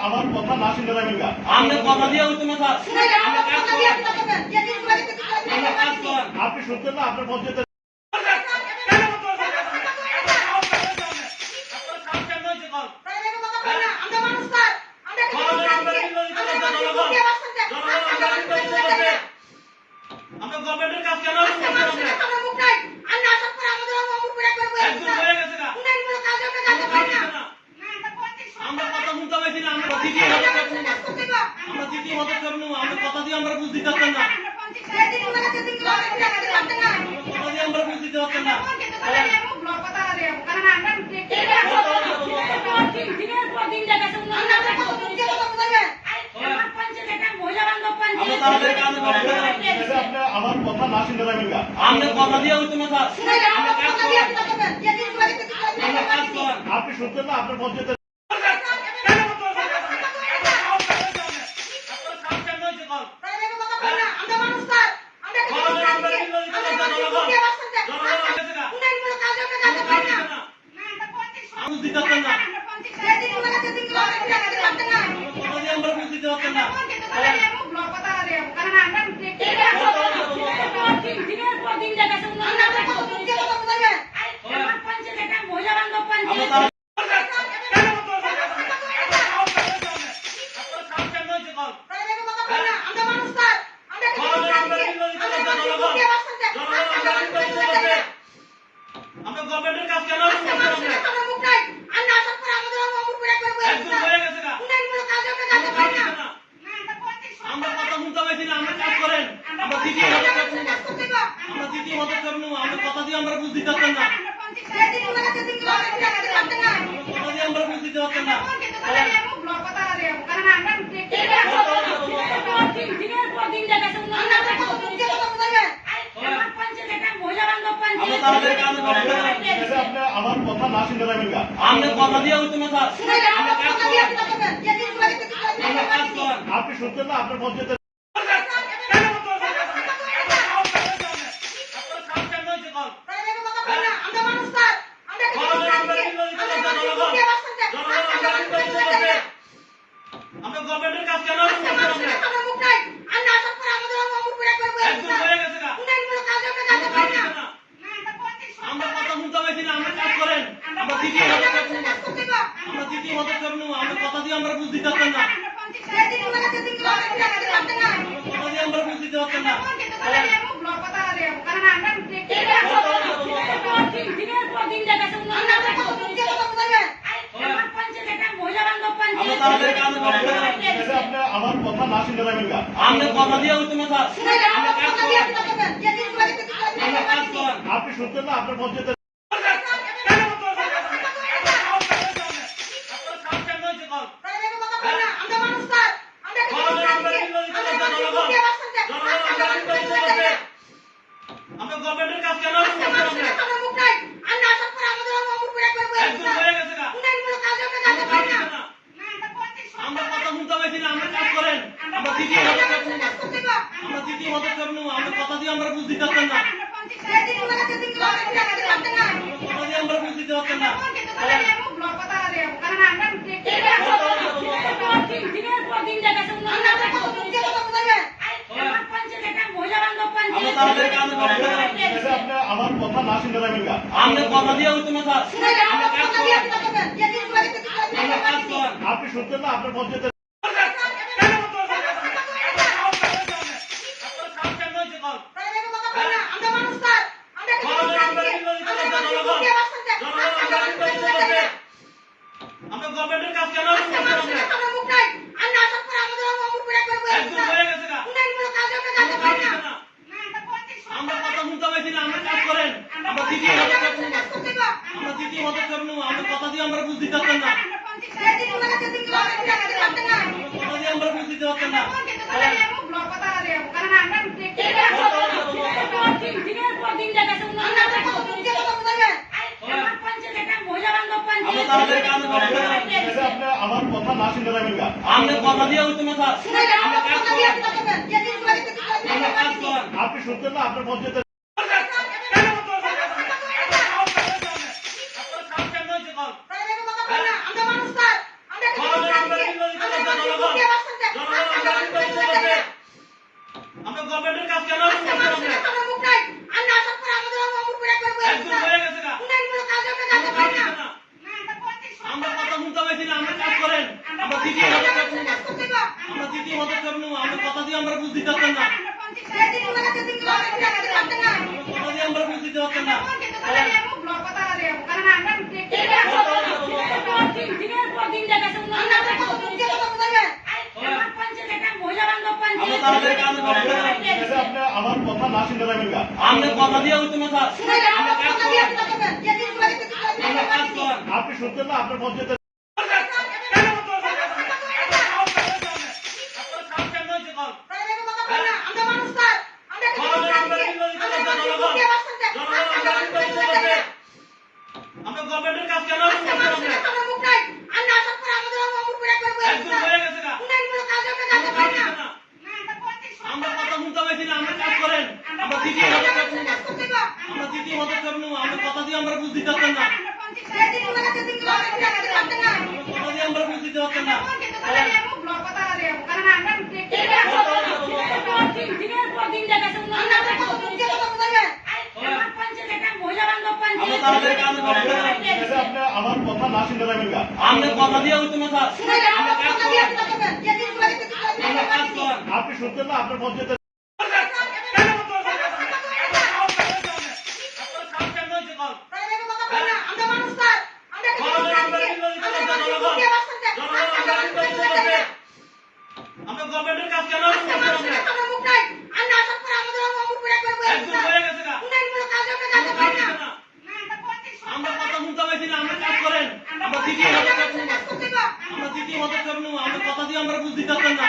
আমার কথা না শুনতে পারবেন না। আপনি কথা দিয়ে হইতো না স্যার। আপনি শুনতেন না আপনার পঞ্চায়েতের আমরা গভর্নমেন্টের কাজ কেন আমরা কথা শুনতে পাইছি না। আমরা দ্বিতীয় মত করবো। আমরা কথা দিয়ে আমরা বুঝতে পারতাম না। কথা দিয়ে আমরা বুঝতে পারতাম না। আমার কথা না শুনতে পারবেন না। আপনি কথা দিয়ে হইতো না স্যার। আপনি শুনতেন না আপনার পঞ্চায়েতের আমরা গভর্নমেন্টের কাজ কেন আমরা কথা শুনতে পাইছি না। আমরা কাজ করেন। আমরা দ্বিতীয় মত করবো। আমরা কথা দিয়ে আমরা বুঝতে পারতাম না। কথা দিয়ে আমরা বুঝতে পারতাম না। আমার কথা না শুনতে পারবেন না। আপনি কথা দিয়ে হইতো না স্যার। আপনি শুনতেন না আপনার পঞ্চায়েতের আমরা গভর্নমেন্টের কাজ কেন আমরা কথা শুনতে পাইছি না। আমরা কাজ করেন। আমরা দ্বিতীয় মত করবো। আমরা কথা দিয়ে আমরা বুঝতে পারতাম না। কথা দিয়ে আমরা বুঝতে পারতাম না। আমার কথা না শুনতে পারবেন না। আপনি কথা দিয়ে হইতো না স্যার। আপনি শুনতেন না আপনার পঞ্চায়েতের আমরা গভর্নমেন্টের কাজ কেন আমরা কথা শুনতে পাইছি না। আমরা কাজ করেন। আমরা দ্বিতীয় মত করবো। আমরা কথা দিয়ে আমরা বুঝতে পারতাম না। কথা দিয়ে আমরা বুঝতে পারতাম না। আমার কথা না শুনতে পারবেন না। আপনি কথা দিয়ে হইতো না স্যার। আপনি শুনতেন না আপনার পঞ্চায়েতের আমরা গভর্নমেন্টের কাজ কেন আমরা কথা শুনতে পাইছি না। আমরা কাজ করেন। আমরা দ্বিতীয় মত করবো। আমরা কথা দিয়ে আমরা বুঝতে পারতাম না। কথা দিয়ে আমরা বুঝতে পারতাম না। আমার কথা না শুনতে পারবেন না। আপনি কথা দিয়ে হইতো না স্যার। আপনি শুনতেন না আপনার পঞ্চায়েতের আমরা মানুষ গভর্নমেন্টের কাজ কেন করছেন আপনি? একদম হয়ে গেছে গা। আমরা কথা শুনতে পাইছি না, আমরা কাজ করেন। আমরা দ্বিতীয় পদক্ষেপ নেব। আমরা দ্বিতীয় পদক্ষেপ নেব। আমরা কথা দিয়ে আমরা বুঝ দিতে পারতেন না। কথা দিয়ে আমরা বুঝ দিতে পারতেন না। আমরা তাড়াতাড়ি কাজ করব। আপনি আমার কথা না শুনতে পারবেন না। আমরা কথা দিয়ে হইতো না স্যার। আমরা কাজ করেন। আমরা কাজ করেন। আপনি শুনতেন না, আপনার পঞ্চায়েতের আপনার কাজ কেন হয়েছে কল? আমরা গভর্নমেন্টের কাজ কেন করছেন আপনি? একদম হয়ে গেছে গা। আমরা কথা শুনতে পাইছি না, আমরা কাজ করেন। আমরা দ্বিতীয় পদক্ষেপ নেব। আমরা দ্বিতীয় পদক্ষেপ নেব। আমরা কথা দিয়ে আমরা বুঝ দিতে পারতেন না। কথা দিয়ে আমরা বুঝ দিতে পারতেন না। আমরা তাড়াতাড়ি কাজ করব। আপনি আমার কথা না শুনতে পারবেন না। আমরা কথা দিয়ে হইতো না স্যার। আমরা কাজ করেন। আমরা কাজ করেন। আপনি শুনতেন না, আপনার পঞ্চায়েতের আপনার কাজ কেন হয়েছে কল? আমরা গভর্নমেন্টের কাজ কেন করছেন আপনি? একদম হয়ে গেছে গা। আমরা কথা শুনতে পাইছি না, আমরা কাজ করেন। আমরা দ্বিতীয় পদক্ষেপ নেব। আমরা দ্বিতীয় পদক্ষেপ নেব। আমরা কথা দিয়ে আমরা বুঝ দিতে পারতেন না।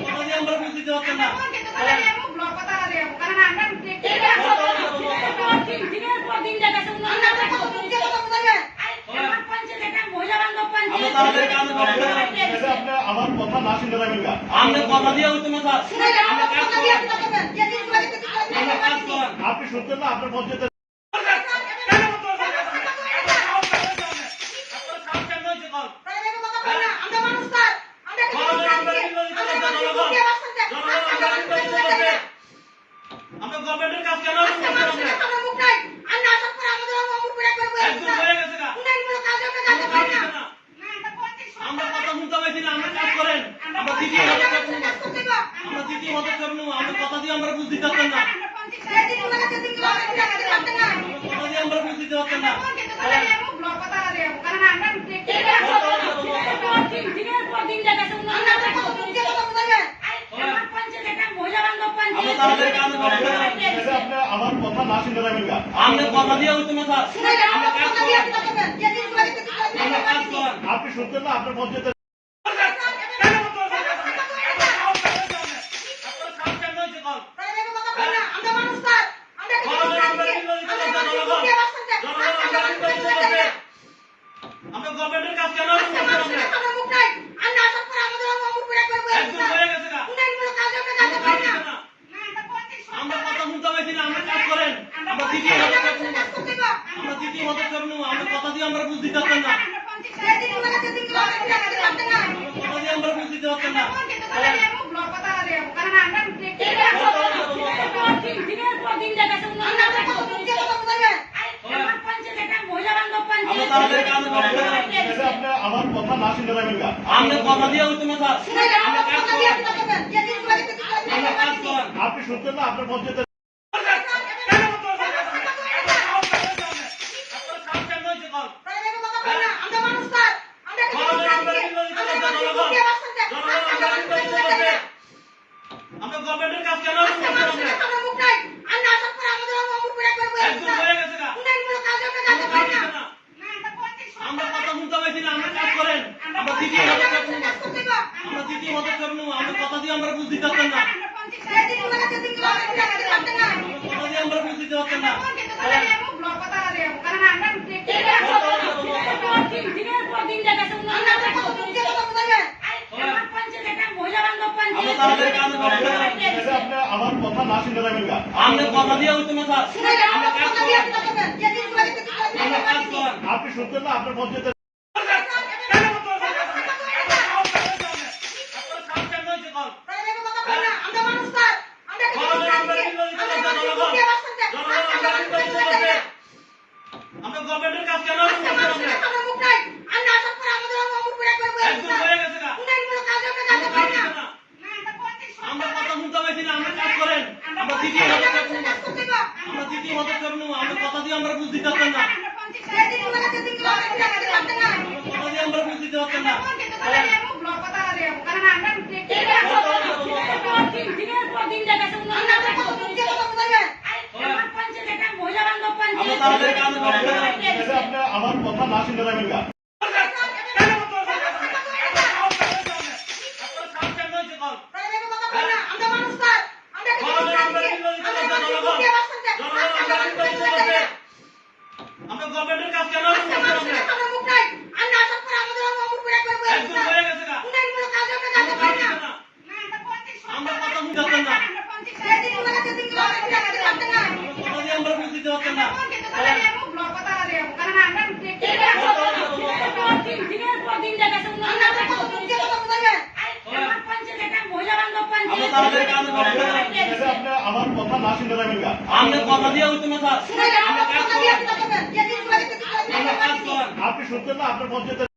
কথা দিয়ে আমরা বুঝ দিতে পারতেন না। আমরা তাড়াতাড়ি কাজ করব। আপনি আমার কথা না শুনতে পারবেন না। আমরা কথা দিয়ে হইতো না স্যার। আমরা কাজ করেন। আমরা কাজ করেন। আপনি শুনতেন না, আপনার পঞ্চায়েতের আপনার কাজ কেন হয়েছে কল? আমরা গভর্নমেন্টের কাজ কেন করছেন আপনি? একদম হয়ে গেছে গা। আমরা কথা শুনতে পাইছি না, আমরা কাজ করেন। আমরা দ্বিতীয় পদক্ষেপ নেব। আমরা দ্বিতীয় পদক্ষেপ নেব। আমরা কথা দিয়ে আমরা বুঝ দিতে পারতেন না। কথা দিয়ে আমরা বুঝ দিতে পারতেন না। আমরা তাড়াতাড়ি কাজ করব। আপনি আমার কথা না শুনতে পারবেন না। আমরা কথা দিয়ে হইতো না স্যার। আমরা কাজ করেন। আমরা কাজ করেন। আপনি শুনতেন না, আপনার পঞ্চায়েতের আপনার কাজ কেন হয়েছে কল? আমরা গভর্নমেন্টের কাজ কেন করছেন আপনি? একদম হয়ে গেছে গা। আমরা কথা শুনতে পাইছি না, আমরা কাজ করেন। আমরা দ্বিতীয় পদক্ষেপ নেব। আমরা দ্বিতীয় পদক্ষেপ নেব। আমরা কথা দিয়ে আমরা বুঝ দিতে পারতেন না। কথা দিয়ে আমরা বুঝ দিতে পারতেন না। আমরা তাড়াতাড়ি কাজ করব। আপনি আমার কথা না শুনতে পারবেন না। আমরা কথা দিয়ে হইতো না স্যার। আমরা কাজ করেন। আমরা কাজ করেন। আপনি শুনতেন না, আপনার পঞ্চায়েতের আপনার কাজ কেন হয়েছে কল? আমরা গভর্নমেন্টের কাজ কেন করছেন আপনি? একদম হয়ে গেছে গা। আমরা কথা শুনতে পাইছি না, আমরা কাজ করেন। আমরা দ্বিতীয় পদক্ষেপ নেব। আমরা দ্বিতীয় পদক্ষেপ নেব। আমরা কথা দিয়ে আমরা বুঝ দিতে পারতেন না। কথা দিয়ে আমরা বুঝ দিতে পারতেন না। আমরা তাড়াতাড়ি কাজ করব। আপনি আমার কথা না শুনতে পারবেন না। আমরা কথা দিয়ে হইতো না স্যার। আমরা কাজ করেন। আমরা কাজ করেন। আপনি শুনতেন না, আপনার পঞ্চায়েতের আপনার কাজ কেন হয়েছে কল? দিয়ে আমরা বুঝ দিতে পারতেন না। কথা দিয়ে আমরা বুঝ দিতে পারতেন না। আমরা তাদের কাজে করতে পারি। এভাবে আপনি আমার কথা না শুনতে যাবেন গা। আমরা গভর্নমেন্টের কাজ কেন করতে হবে? একদম হয়ে গেছে না। আমরা কথা বুঝতে পারতেন না। কথা দিয়ে আমরা বুঝ দিতে পারতেন না। আমরা তাদের কাজে করতে পারি। এভাবে আপনি আমার কথা না শুনতে যাবেন গা। আমরা কথা দিয়ে হইতো না স্যার। আমরা কাজ করেন। আমরা কাজ করেন। আপনি শুনছেন না আপনার পঞ্চায়েতের